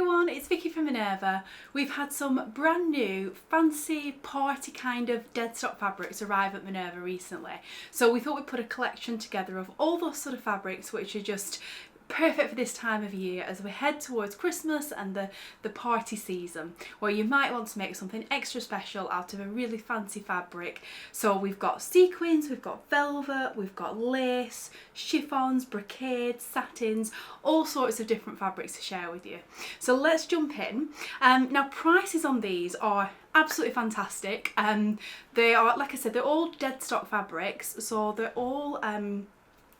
everyone, it's Vicki from Minerva. We've had some brand new fancy party kind of deadstock fabrics arrive at Minerva recently. So we thought we'd put a collection together of all those sort of fabrics which are just perfect for this time of year as we head towards Christmas and the party season, where you might want to make something extra special out of a really fancy fabric. So we've got sequins, we've got velvet, we've got lace, chiffons, brocade, satins, all sorts of different fabrics to share with you. So let's jump in. Now prices on these are absolutely fantastic. They are, like I said, they're all deadstock fabrics, so they're all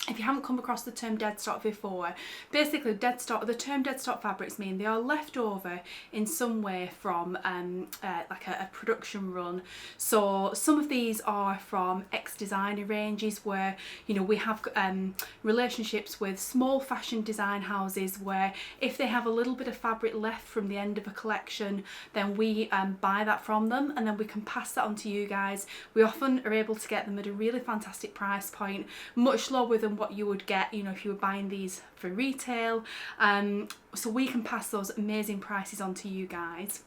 if you haven't come across the term deadstock before, basically the term deadstock fabrics mean they are left over in some way from like a production run. So some of these are from ex-designer ranges where, you know, we have relationships with small fashion design houses where if they have a little bit of fabric left from the end of a collection, then we buy that from them and then we can pass that on to you guys. We often are able to get them at a really fantastic price point, much lower than what you would get, you know, if you were buying these for retail. So we can pass those amazing prices on to you guys.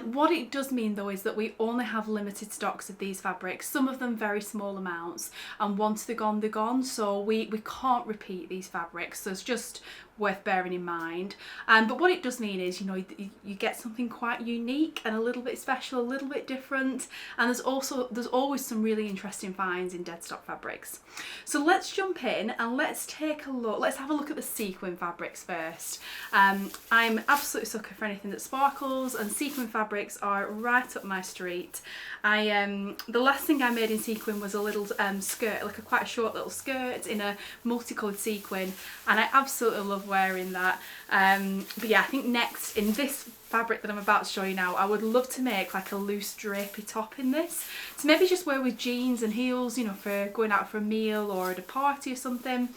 What it does mean though is that we only have limited stocks of these fabrics, some of them very small amounts, and once they're gone, so we can't repeat these fabrics, so it's just worth bearing in mind. But what it does mean is, you know, you get something quite unique and a little bit special, a little bit different, and there's always some really interesting finds in deadstock fabrics. So let's jump in and let's take a look. Let's have a look at the sequin fabrics first. I'm absolutely sucker for anything that sparkles, and sequin fabrics are right up my street. The last thing I made in sequin was a little skirt, like quite a short little skirt in a multicoloured sequin, and I absolutely love wearing that. But yeah, I think next in this fabric that I'm about to show you now, I would love to make like a loose drapey top in this, to maybe just wear with jeans and heels, you know, for going out for a meal or at a party or something.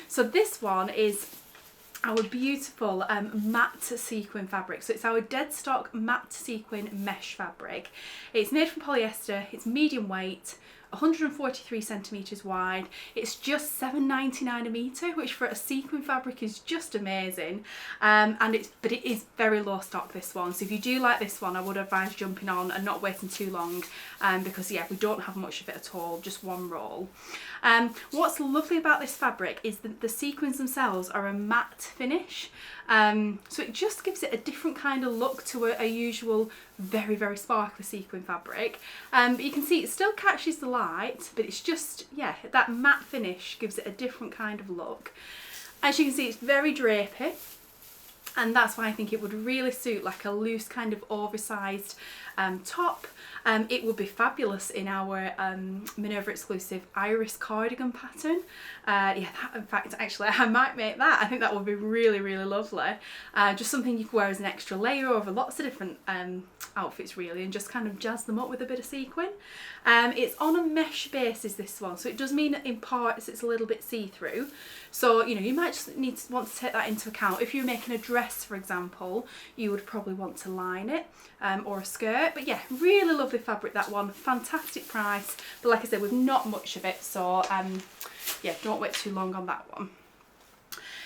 So this one is our beautiful matte sequin fabric. So it's our deadstock matte sequin mesh fabric. It's made from polyester, it's medium weight, 143 centimetres wide. It's just £7.99 a metre, which for a sequin fabric is just amazing. But it is very low stock, this one. So if you do like this one, I would advise jumping on and not waiting too long, because yeah, we don't have much of it at all, just one roll. What's lovely about this fabric is that the sequins themselves are a matte finish. So it just gives it a different kind of look to a usual very, very sparkly sequin fabric. But you can see it still catches the light, but it's just, yeah, that matte finish gives it a different kind of look. As you can see, it's very drapey, and that's why I think it would really suit like a loose kind of oversized top. It would be fabulous in our Minerva exclusive iris cardigan pattern. Yeah, that, in fact, actually I might make that. I think that would be really, really lovely. Just something you could wear as an extra layer over lots of different outfits really, and just kind of jazz them up with a bit of sequin. It's on a mesh basis, this one, so it does mean that in parts it's a little bit see-through. So, you know, you might just want to take that into account. If you're making a dress, for example, you would probably want to line it, or a skirt. But yeah, really lovely fabric, that one. Fantastic price. But like I said, we've not much of it, so yeah, don't wait too long on that one.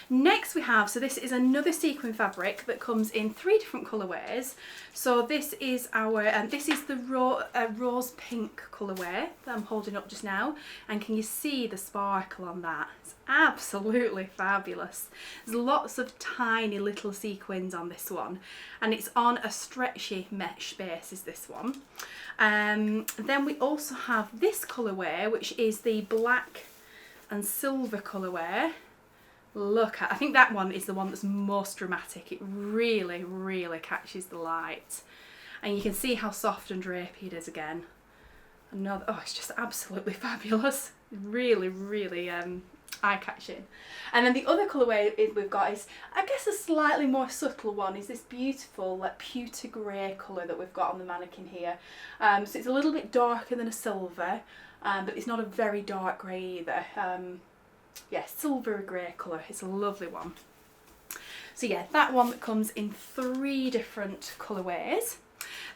Next we have, so this is another sequin fabric that comes in 3 different colourways. So this is our, this is the rose pink colourway that I'm holding up just now, and can you see the sparkle on that? It's absolutely fabulous. There's lots of tiny little sequins on this one, and it's on a stretchy mesh basis, this one. Then we also have this colourway, which is the black and silver colourway. Look at, I think that one is the one that's most dramatic. It really, really catches the light, and you can see how soft and drapey it is again. Another, oh, it's just absolutely fabulous. Really, really eye-catching. And then the other colourway we've got is, I guess, a slightly more subtle one, is this beautiful like pewter grey colour that we've got on the mannequin here. So it's a little bit darker than a silver, but it's not a very dark grey either. Yeah, silver grey colour. It's a lovely one. So yeah, that one that comes in 3 different colourways.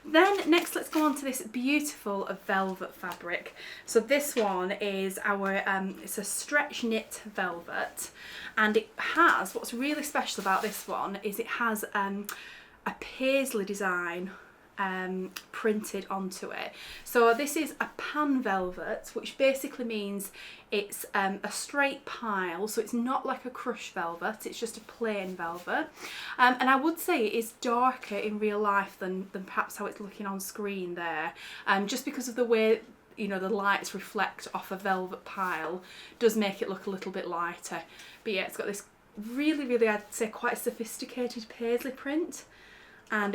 Then next let's go on to this beautiful velvet fabric. So this one is our, it's a stretch knit velvet, and it has, what's really special about this one is it has a Paisley design printed onto it. So this is a pan velvet, which basically means it's a straight pile, so it's not like a crushed velvet, it's just a plain velvet. And I would say it is darker in real life than perhaps how it's looking on screen there, just because of the way, you know, the lights reflect off a velvet pile does make it look a little bit lighter. But yeah, it's got this really, I'd say quite sophisticated Paisley print. And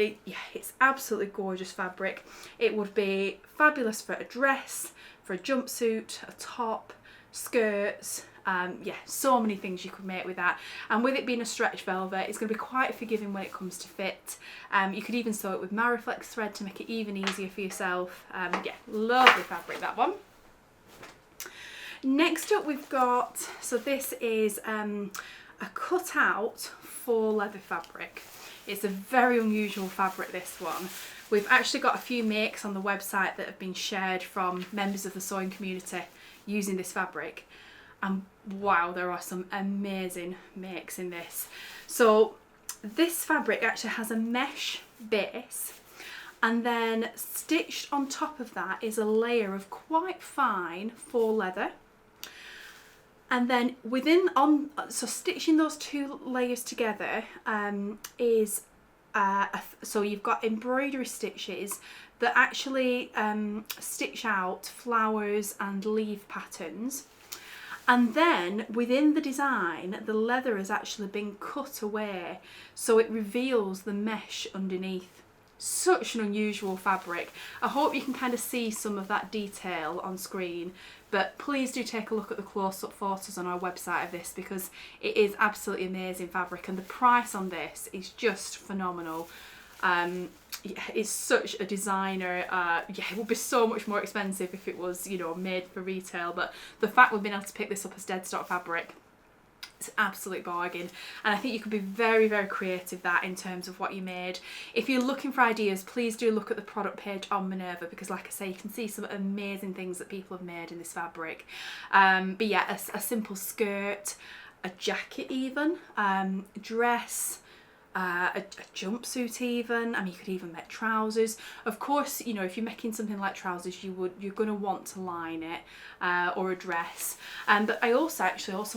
it's absolutely gorgeous fabric. It would be fabulous for a dress, for a jumpsuit, a top, skirts, yeah, so many things you could make with that. And with it being a stretch velvet, it's going to be quite forgiving when it comes to fit. You could even sew it with Mariflex thread to make it even easier for yourself. Yeah, lovely fabric, that one. Next up we've got, so this is a cut out faux leather fabric. It's a very unusual fabric, this one. We've actually got a few makes on the website that have been shared from members of the sewing community using this fabric. And wow, there are some amazing makes in this. So this fabric actually has a mesh base, and then stitched on top of that is a layer of quite fine faux leather. And then so stitching those two layers together is, so you've got embroidery stitches that actually stitch out flowers and leaf patterns. And then within the design, the leather has actually been cut away, so it reveals the mesh underneath. Such an unusual fabric. I hope you can kind of see some of that detail on screen, but please do take a look at the close-up photos on our website of this, because it is absolutely amazing fabric, and the price on this is just phenomenal. It's such a designer, yeah, it would be so much more expensive if it was, you know, made for retail, but the fact we've been able to pick this up as Deadstock fabric, it's an absolute bargain. And I think you could be very creative that in terms of what you made. If you're looking for ideas, please do look at the product page on Minerva, because like I say, you can see some amazing things that people have made in this fabric. But yeah, a simple skirt, a jacket even, dress, a jumpsuit even. I mean, you could even make trousers. Of course, you know, if you're making something like trousers, you're going to want to line it, or a dress. But I also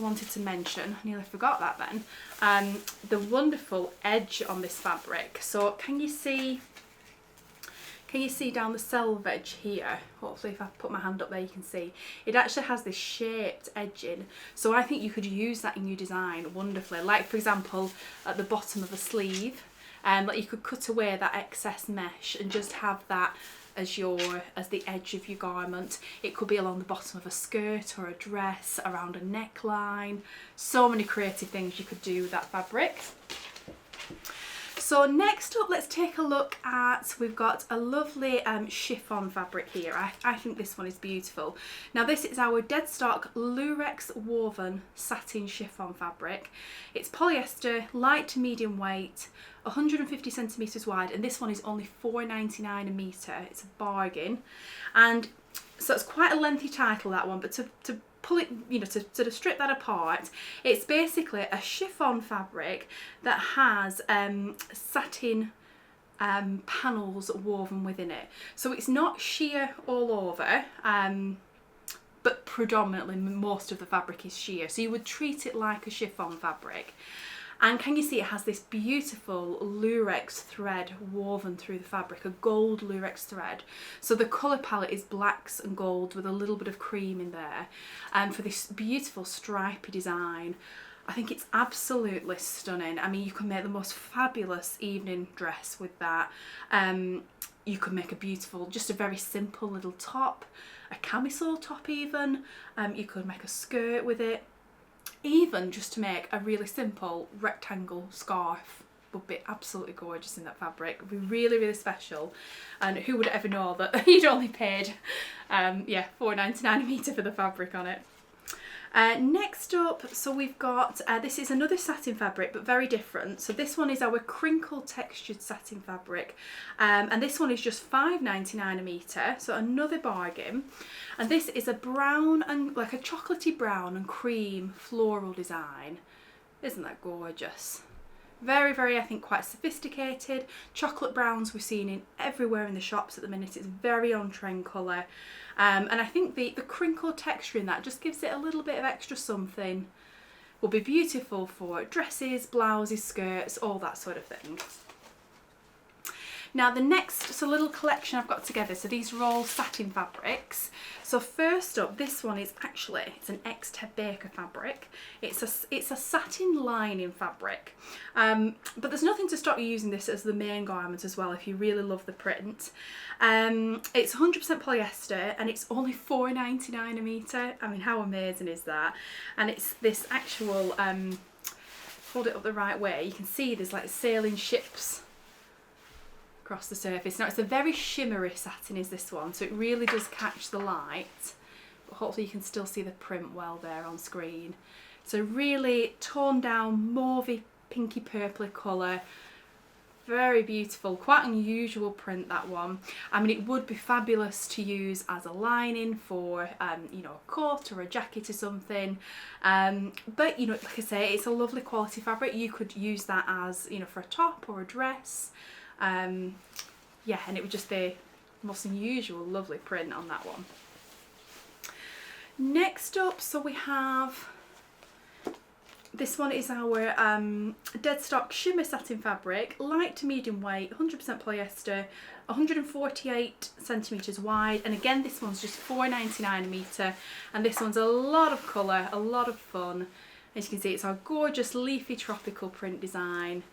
wanted to mention, I nearly forgot that then, the wonderful edge on this fabric. So can you see down the selvage here? Hopefully if I put my hand up there you can see. It actually has this shaped edging. So I think you could use that in your design wonderfully. Like for example, at the bottom of a sleeve, like you could cut away that excess mesh and just have that as the edge of your garment. It could be along the bottom of a skirt or a dress, around a neckline. So many creative things you could do with that fabric. So next up, let's take a look at, we've got a lovely chiffon fabric here. I think this one is beautiful. Now this is our Deadstock Lurex woven satin chiffon fabric. It's polyester, light to medium weight, 150 centimetres wide, and this one is only £4.99 a metre. It's a bargain. And so it's quite a lengthy title, that one, but to pull it, you know, to sort of strip that apart, it's basically a chiffon fabric that has satin panels woven within it. So it's not sheer all over, but predominantly most of the fabric is sheer. So you would treat it like a chiffon fabric. And can you see it has this beautiful Lurex thread woven through the fabric, a gold Lurex thread. So the colour palette is blacks and gold with a little bit of cream in there, for this beautiful stripy design. I think it's absolutely stunning. I mean, you can make the most fabulous evening dress with that. You could make a beautiful, just a very simple little top, a camisole top even. You could make a skirt with it. Even just to make a really simple rectangle scarf would be absolutely gorgeous in that fabric. It would be really special, and who would ever know that you'd only paid yeah, £4.99 a metre for the fabric on it. Next up, so we've got, this is another satin fabric, but very different. So this one is our Crinkle textured satin fabric, and this one is just £5.99 a metre, so another bargain. And this is a brown and like a chocolatey brown and cream floral design. Isn't that gorgeous? Very, very, I think, quite sophisticated. Chocolate browns we're seeing in everywhere in the shops at the minute. It's very on trend colour. And I think the crinkle texture in that just gives it a little bit of extra something. Will be beautiful for dresses, blouses, skirts, all that sort of thing. Now the next little collection I've got together, so these are all satin fabrics. So first up, this one is actually, it's an ex-Ted Baker fabric. It's a satin lining fabric, but there's nothing to stop you using this as the main garment as well if you really love the print. It's 100% polyester and it's only £4.99 a metre. I mean, how amazing is that? And it's this actual, hold it up the right way, you can see there's like sailing ships across the surface. Now it's a very shimmery satin is this one, so it really does catch the light, but hopefully you can still see the print well there on screen. So really toned down mauvey pinky purpley colour, very beautiful, quite unusual print that one. I mean, it would be fabulous to use as a lining for you know, a coat or a jacket or something, but you know, like I say, it's a lovely quality fabric. You could use that as, you know, for a top or a dress. Yeah, and it would just be most unusual lovely print on that one. Next up, so we have, this one is our Deadstock shimmer satin fabric, light to medium weight, 100% polyester, 148 centimetres wide, and again this one's just £4.99 a metre, and this one's a lot of colour, a lot of fun. As you can see, it's our gorgeous leafy tropical print design.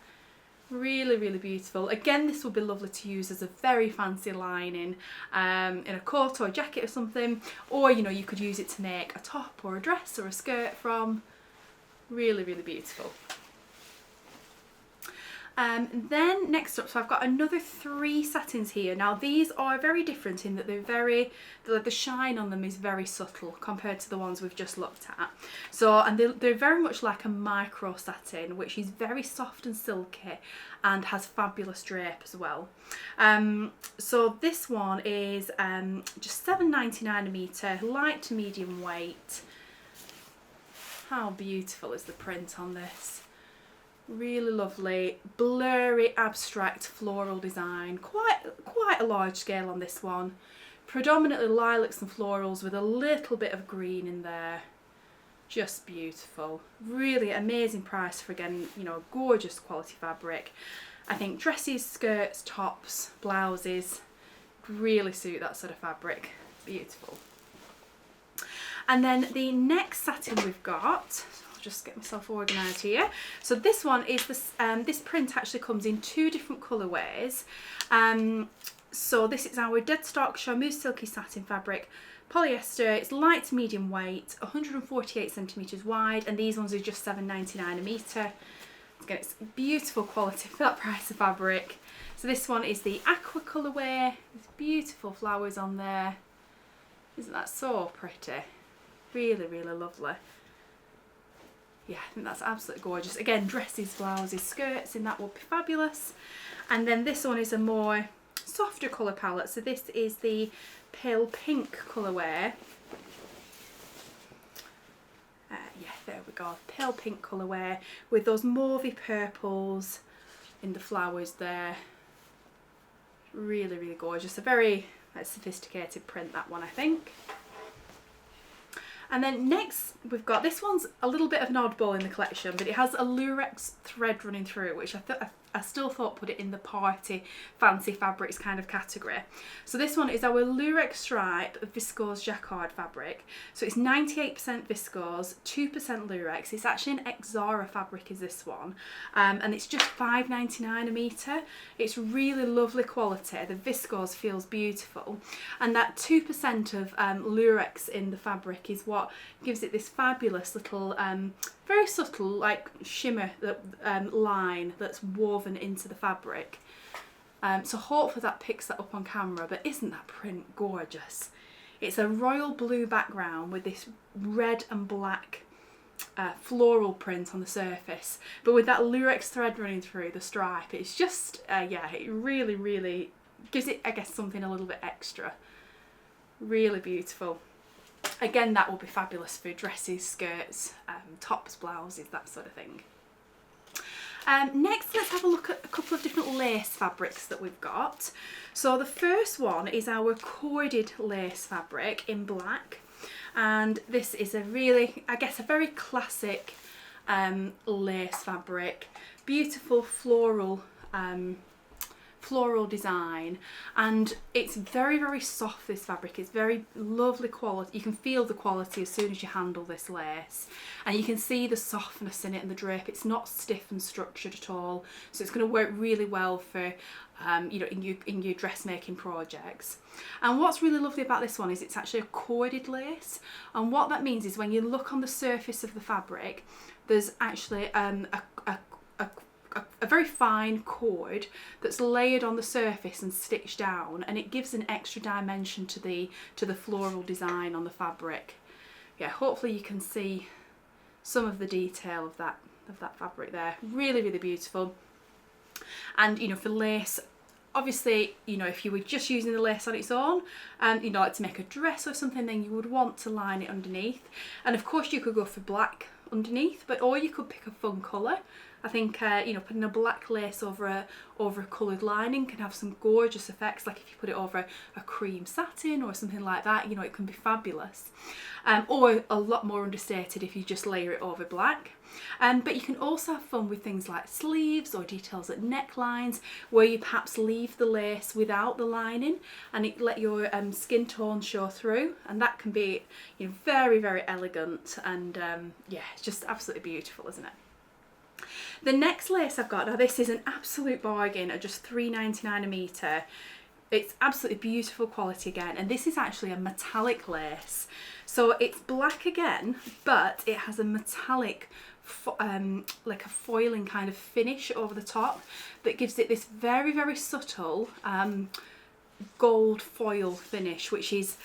Really, really beautiful. Again, this would be lovely to use as a very fancy lining in a coat or a jacket or something, or you know, you could use it to make a top or a dress or a skirt from. Really, really beautiful. Then next up, so I've got another 3 satins here. Now these are very different in that the shine on them is very subtle compared to the ones we've just looked at. So, and they're very much like a micro satin, which is very soft and silky and has fabulous drape as well. So this one is just £7.99 a metre, light to medium weight. How beautiful is the print on this? Really lovely, blurry, abstract floral design. Quite a large scale on this one. Predominantly lilacs and florals with a little bit of green in there. Just beautiful. Really amazing price for, again, you know, gorgeous quality fabric. I think dresses, skirts, tops, blouses really suit that sort of fabric. Beautiful. And then the next satin we've got, just get myself organised here. So this one is this print actually comes in 2 different colourways. So this is our Deadstock Charmeuse Silky Satin fabric, polyester. It's light to medium weight, 148 centimetres wide, and these ones are just £7.99 a metre. Again, it's beautiful quality for that price of fabric. So this one is the aqua colourway. There's beautiful flowers on there. Isn't that so pretty? Really, really lovely. Yeah, I think that's absolutely gorgeous. Again, dresses, blouses, skirts, and that would be fabulous. And then this one is a more softer colour palette. So this is the pale pink colourway. Yeah, there we go. Pale pink colourway with those mauvey purples in the flowers there. Really, really gorgeous. A very sophisticated print, that one, I think. And then next we've got, this one's a little bit of an oddball in the collection, but it has a Lurex thread running through it, which I still thought put it in the party fancy fabrics kind of category. So this one is our Lurex stripe viscose jacquard fabric. So it's 98% viscose, 2% Lurex. It's actually an ex-Zara fabric is this one, and it's just £5.99 a metre. It's really lovely quality. The viscose feels beautiful, and that 2% of Lurex in the fabric is what gives it this fabulous little very subtle like shimmer line that's woven into the fabric. So hopefully that picks that up on camera, but isn't that print gorgeous? It's a royal blue background with this red and black floral print on the surface, but with that Lurex thread running through the stripe. It's just yeah, it really gives it, I guess, something a little bit extra. Really beautiful. Again, that will be fabulous for dresses, skirts, tops, blouses, that sort of thing. Next, let's have a look at a couple of different lace fabrics that we've got. So the first one is our corded lace fabric in black, and this is a really, I guess, a very classic lace fabric. Beautiful floral design, and it's very soft. This fabric is very lovely quality. You can feel the quality as soon as you handle this lace, and you can see the softness in it and the drape. It's not stiff and structured at all, so it's going to work really well for you know, in your dressmaking projects. And what's really lovely about this one is it's actually a corded lace, and what that means is when you look on the surface of the fabric, there's actually a very fine cord that's layered on the surface and stitched down, and it gives an extra dimension to the floral design on the fabric. Yeah, hopefully you can see some of the detail of that fabric there. Really beautiful. And you know, for lace, obviously, you know, if you were just using the lace on its own, you know, like to make a dress or something, then you would want to line it underneath. And of course you could go for black underneath, but or you could pick a fun colour. I think you know, putting a black lace over a coloured lining can have some gorgeous effects. Like if you put it over a cream satin or something like that, you know, it can be fabulous. Or a lot more understated if you just layer it over black. But you can also have fun with things like sleeves or details at necklines, where you perhaps leave the lace without the lining and it let your skin tone show through, and that can be, you know, very elegant, and yeah, it's just absolutely beautiful, isn't it? The next lace I've got, now this is an absolute bargain at just £3.99 a metre. It's absolutely beautiful quality again, and this is actually a metallic lace. So it's black again, but it has a metallic like a foiling kind of finish over the top that gives it this very subtle gold foil finish, which is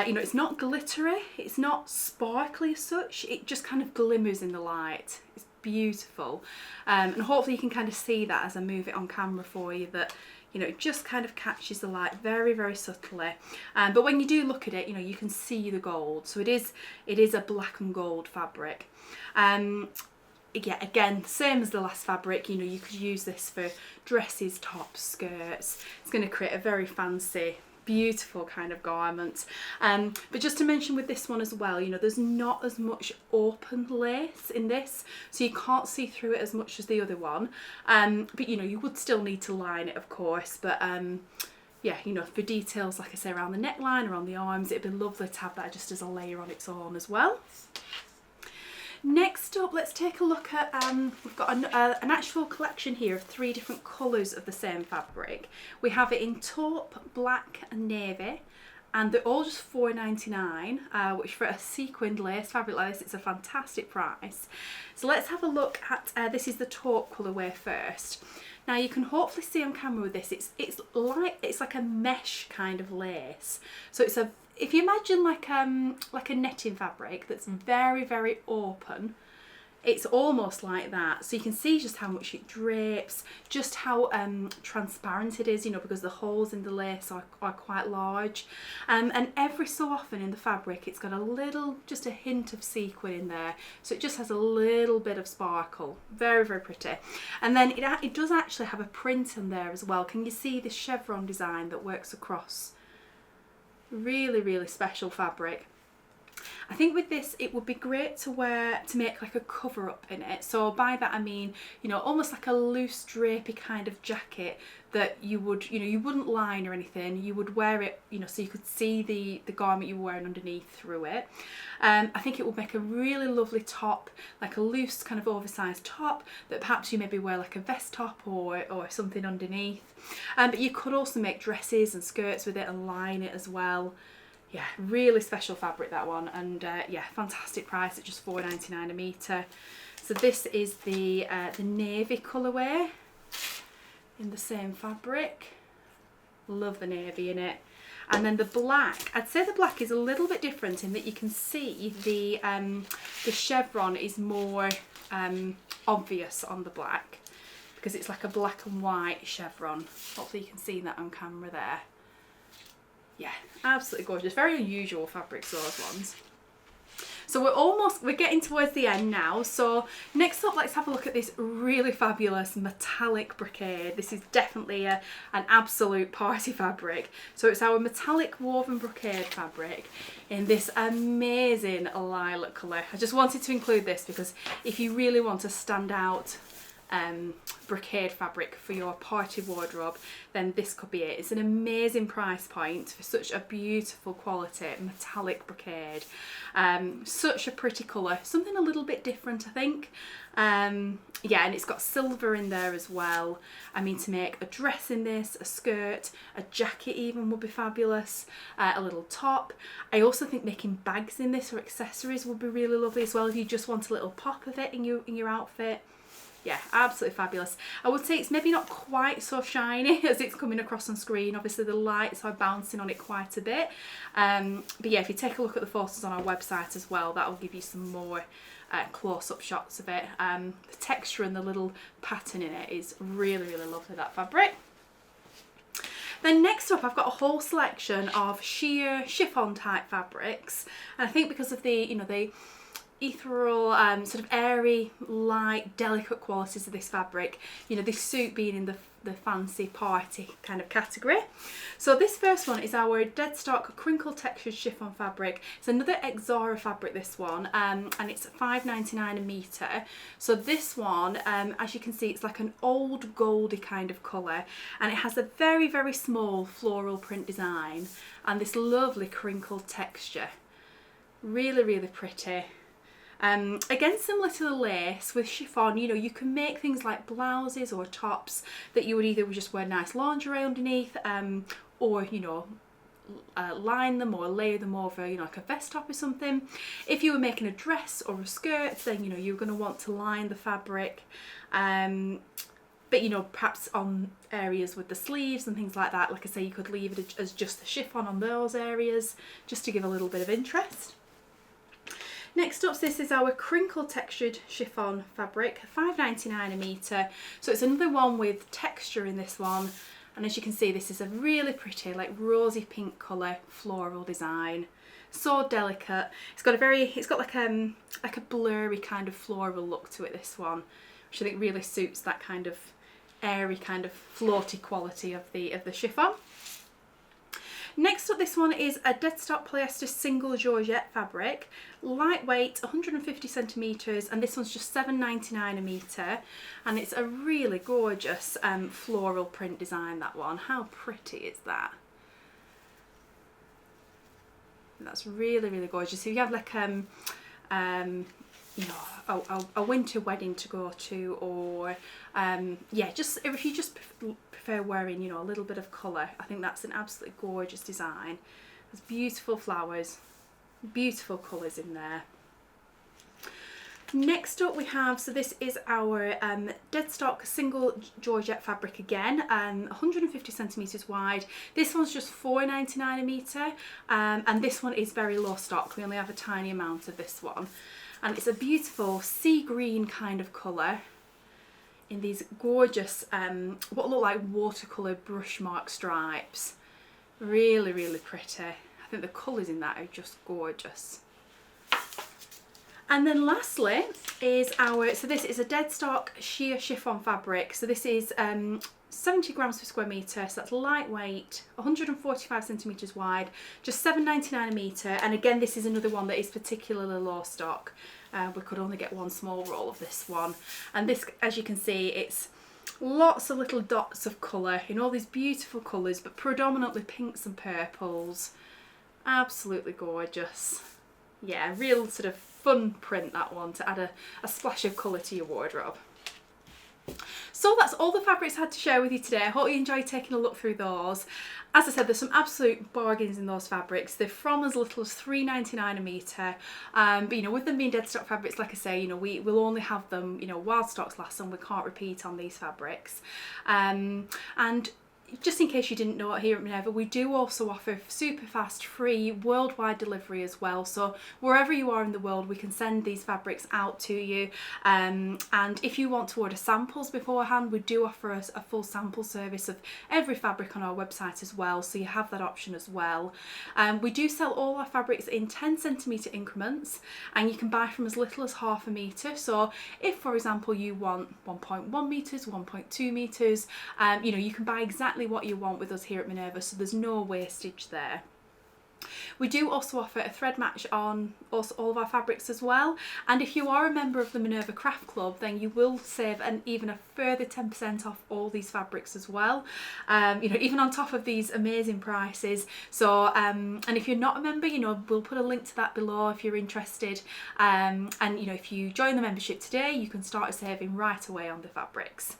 you know, it's not glittery, it's not sparkly as such, it just kind of glimmers in the light. It's beautiful, and hopefully you can kind of see that as I move it on camera for you, that, you know, it just kind of catches the light very subtly, but when you do look at it, you know, you can see the gold. So it is a black and gold fabric. Yeah, again, same as the last fabric, you know, you could use this for dresses, tops, skirts. It's going to create a very fancy, beautiful kind of garment. But just to mention with this one as well, you know, there's not as much open lace in this, so you can't see through it as much as the other one, but you know, you would still need to line it, of course. But yeah, you know, for details, like I say, around the neckline, around the arms, it'd be lovely to have that just as a layer on its own as well. Next up, let's take a look at, we've got an actual collection here of 3 different colours of the same fabric. We have it in taupe, black and navy, and they're all just £4.99, which for a sequined lace fabric like this, it's a fantastic price. So let's have a look at, this is the taupe colourway first. Now you can hopefully see on camera with this, it's like a mesh kind of lace. So it's a, if you imagine like a netting fabric that's very open, it's almost like that. So you can see just how much it drapes, just how transparent it is, you know, because the holes in the lace are quite large. And every so often in the fabric, it's got a little, just a hint of sequin in there. So it just has a little bit of sparkle. Very pretty. And then it does actually have a print in there as well. Can you see the chevron design that works across? Really special fabric. I think with this it would be great to wear, to make like a cover up in it. So by that I mean, you know, almost like a loose drapey kind of jacket that you would, you know, you wouldn't line or anything, you would wear it, you know, so you could see the garment you were wearing underneath through it. I think it would make a really lovely top, like a loose kind of oversized top that perhaps you maybe wear like a vest top or something underneath. But you could also make dresses and skirts with it and line it as well. Yeah, really special fabric, that one, and yeah, fantastic price at just £4.99 a metre. So this is the navy colourway in the same fabric. Love the navy in it. And then the black, I'd say the black is a little bit different in that you can see the chevron is more obvious on the black, because it's like a black and white chevron. Hopefully you can see that on camera there. Yeah, absolutely gorgeous. Very unusual fabrics, those ones. So we're getting towards the end now. So next up, let's have a look at this really fabulous metallic brocade. This is definitely an absolute party fabric. So it's our metallic woven brocade fabric in this amazing lilac colour. I just wanted to include this because if you really want to stand out brocade fabric for your party wardrobe, then this could be it. It's an amazing price point for such a beautiful quality metallic brocade. Such a pretty colour, something a little bit different, I think. Yeah, and it's got silver in there as well. I mean, to make a dress in this, a skirt, a jacket even would be fabulous, a little top. I also think making bags in this or accessories would be really lovely as well if you just want a little pop of it in your outfit. Yeah, absolutely fabulous. I would say it's maybe not quite so shiny as it's coming across on screen. Obviously the lights are bouncing on it quite a bit. But yeah, if you take a look at the photos on our website as well, that will give you some more close-up shots of it. The texture and the little pattern in it is really, really lovely, that fabric. Then next up, I've got a whole selection of sheer chiffon type fabrics. And I think because of the, you know, the ethereal, sort of airy, light, delicate qualities of this fabric, you know, this suit being in the fancy party kind of category. So this first one is our Deadstock crinkle textured chiffon fabric. It's another Exara fabric, this one, and it's $5.99 a metre. So this one, as you can see, it's like an old goldy kind of colour, and it has a very, very small floral print design and this lovely crinkled texture. Really, really pretty. Again, similar to the lace with chiffon, you know, you can make things like blouses or tops that you would either just wear nice lingerie underneath, or, you know, line them or layer them over, you know, like a vest top or something. If you were making a dress or a skirt, then, you know, you're going to want to line the fabric, but, you know, perhaps on areas with the sleeves and things like that, like I say, you could leave it as just the chiffon on those areas, just to give a little bit of interest. Next up, this is our crinkle textured chiffon fabric, $5.99 a metre. So it's another one with texture in this one. And as you can see, this is a really pretty, like rosy pink colour floral design. So delicate. It's got like a blurry kind of floral look to it, this one, which I think really suits that kind of airy, kind of floaty quality of the chiffon. Next up, this one is a Deadstock polyester single georgette fabric, lightweight, 150 centimetres, and this one's just $7.99 a metre, and it's a really gorgeous floral print design, that one. How pretty is that? That's really, really gorgeous. If you have like you know, a winter wedding to go to, or yeah, just if you just prefer wearing, you know, a little bit of colour, I think that's an absolutely gorgeous design. There's beautiful flowers, beautiful colours in there. Next up we have, so this is our Deadstock single georgette fabric again, 150 centimetres wide. This one's just $4.99 a metre, and this one is very low stock. We only have a tiny amount of this one. And it's a beautiful sea green kind of colour in these gorgeous, what look like watercolour brush mark stripes. Really, really pretty. I think the colours in that are just gorgeous. And then lastly is our, so this is a Deadstock sheer chiffon fabric. So this is 70 grams per square metre, so that's lightweight, 145 centimetres wide, just $7.99 a metre. And again, this is another one that is particularly low stock. We could only get one small roll of this one. And this, as you can see, it's lots of little dots of colour in all these beautiful colours, but predominantly pinks and purples. Absolutely gorgeous. Yeah, real sort of fun print, that one, to add a splash of colour to your wardrobe. So that's all the fabrics I had to share with you today. I hope you enjoyed taking a look through those. As I said, there's some absolute bargains in those fabrics. They're from as little as $3.99 a metre. But, you know, with them being Deadstock fabrics, like I say, you know, we'll only have them, you know, while stocks last, and we can't repeat on these fabrics. And just in case you didn't know, here at Minerva we do also offer super fast free worldwide delivery as well, so wherever you are in the world we can send these fabrics out to you, and if you want to order samples beforehand, we do offer a full sample service of every fabric on our website as well, so you have that option as well. We do sell all our fabrics in 10cm increments, and you can buy from as little as ½ metre. So if, for example, you want 1.1 metres, 1.2 metres, you know, you can buy exactly what you want with us here at Minerva, so there's no wastage there. We do also offer a thread match on all of our fabrics as well, and if you are a member of the Minerva Craft Club, then you will save even a further 10% off all these fabrics as well, you know, even on top of these amazing prices. So and if you're not a member, you know, we'll put a link to that below if you're interested, and you know, if you join the membership today, you can start saving right away on the fabrics.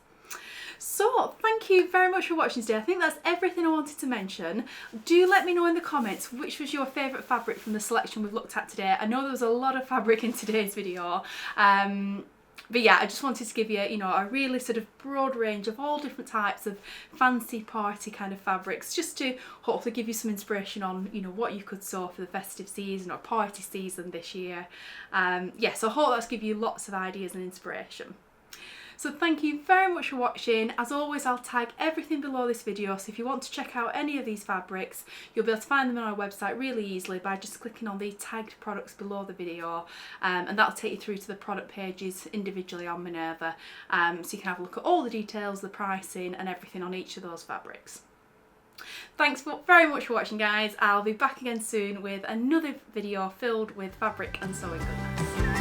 So thank you very much for watching today. I think that's everything I wanted to mention. Do let me know in the comments which was your favourite fabric from the selection we've looked at today. I know there was a lot of fabric in today's video, but yeah, I just wanted to give you, you know, a really sort of broad range of all different types of fancy party kind of fabrics, just to hopefully give you some inspiration on, you know, what you could sew for the festive season or party season this year. Yeah, so I hope that's give you lots of ideas and inspiration. So thank you very much for watching. As always, I'll tag everything below this video, so if you want to check out any of these fabrics, you'll be able to find them on our website really easily by just clicking on the tagged products below the video, and that'll take you through to the product pages individually on Minerva, so you can have a look at all the details, the pricing and everything on each of those fabrics. Thanks very much for watching, guys. I'll be back again soon with another video filled with fabric and sewing goodness.